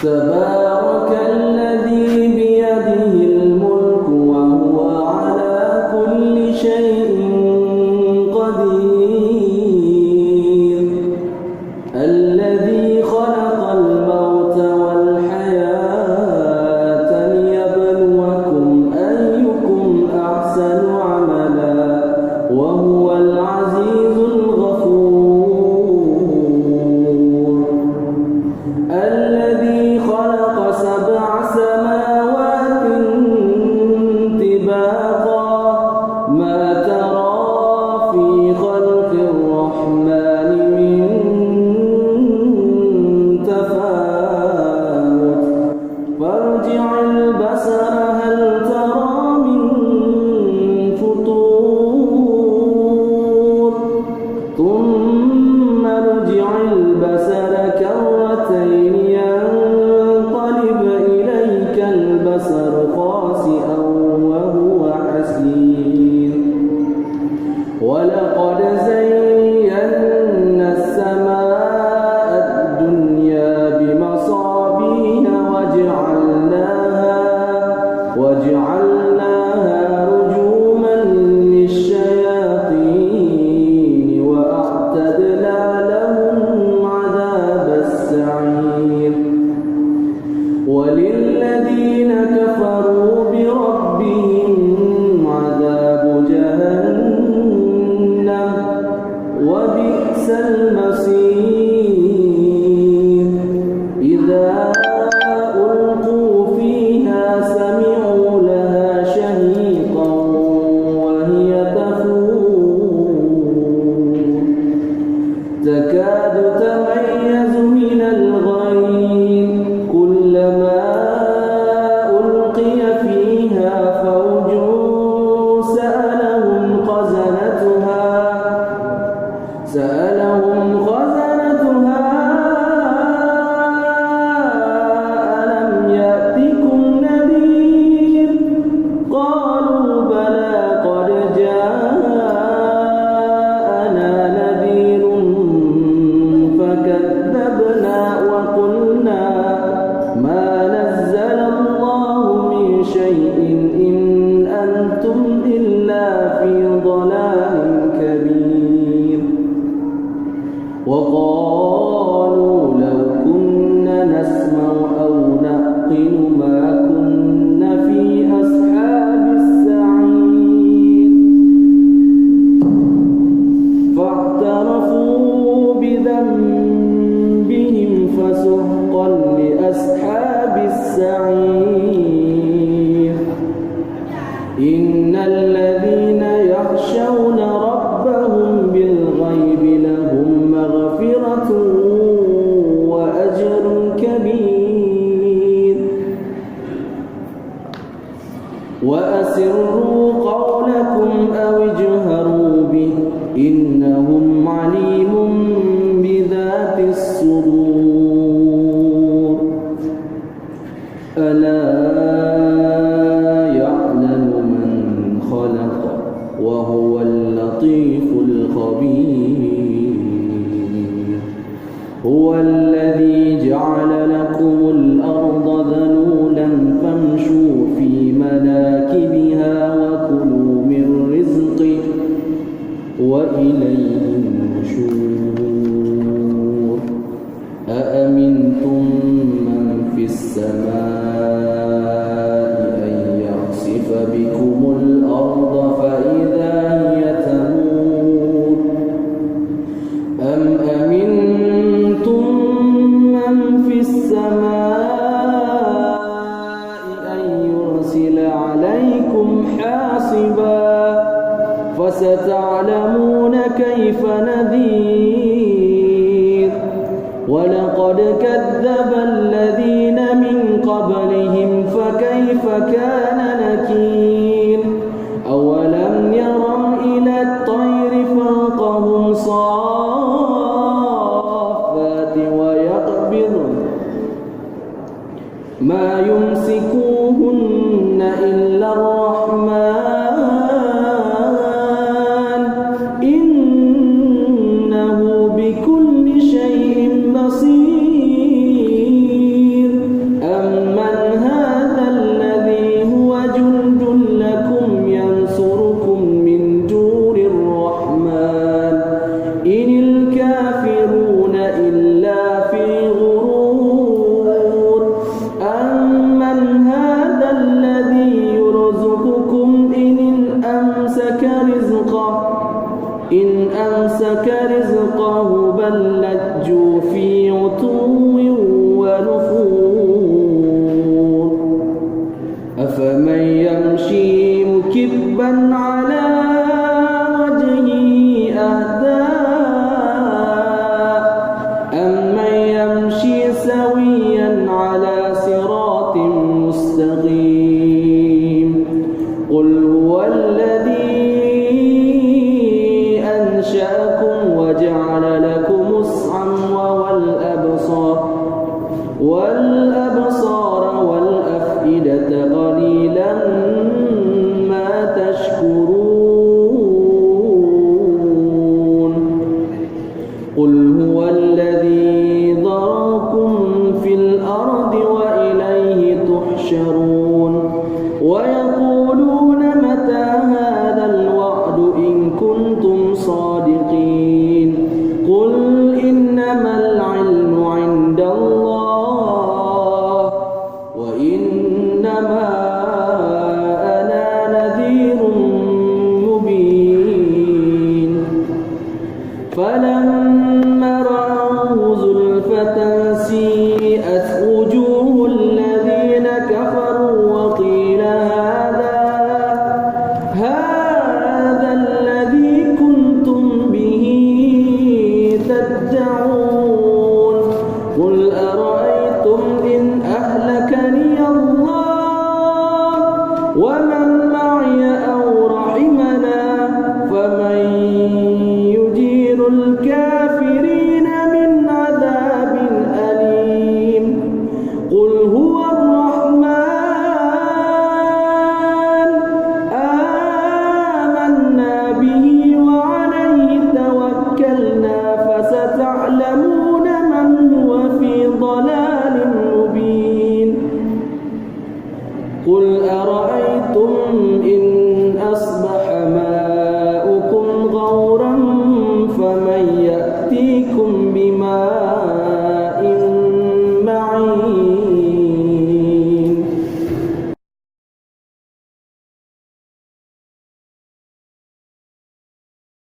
تبارك الذي بيده الملك وهو على كل شيء قدير الذي خلق الموت والحياة ليبلوكم أيكم أحسن عملا وهو العزيز الغفور الذي خلق سبع سماوات طباقا ما ترى في خلق الرحمن من تفاوت فارجع البصر هل ترى من فطور ثم ارجع البصر كرتين ينقلب إليك البصر خاسئا وهو حسير ولقد زينا السماء الدنيا بمصابيح وجعلناها رجوما للشياطين وأعتدنا لهم عذاب السعير وللذين كفروا بربهم عذاب جهنم وبئس المصير إذا ألقوا فيها سمعوا لها شهيقا وهي تفور تكاد تميز من الغيظ كلما ألقي فيها فوج سألهم خزنتها ألم يأتكم نذير قالوا بلى قد جاءنا نذير فكذبنا وقلنا ما نزل الله من شيء إن أنتم إلا في ضلال كبير وقالوا لو كنا نسمع أو نعقل ما كنا في أصحاب السعير فاعترفوا بذنبهم فسحقا لأصحاب السعير إن الذين يخشون ربهم بالغيب لهم مغفرة وأجر كبير وأسروا قولكم أو اجهروا به إنهم عليم بذات الصدور ألا يعلم من خلق وهو اللطيف الخبير هو الذي جعل لكم الأرض ذلولا فامشوا في مناكبها وكلوا من رزقه وإليه النشور أأمنتم من في السماء أن يخسف بكم الأرض فإذا هي تمور أم أمنتم من في السماء أن يرسل عليكم حاصبا فستعلمون كيف نذير ولقد كذب الذين من قبلهم فكيف كان نكير أولم يروا إلى الطير فوقهم صافات ويقبضن ما يمسكوهن إلا الرحمن إنه بكل شيء بصير بل لجوا في عتو ونفور أفمن يمشي مكبا على وجهه أهدى أمن يمشي سويا على صراط مستقيم قل هو الذي أنشأكم وجعل لكم السمع والأبصار والأفئدة قليلا ما تشكرون قل هو الذي ذرأكم في الأرض وإليه تحشرون ويقولون متى هذا الوعد إن كنتم صادقين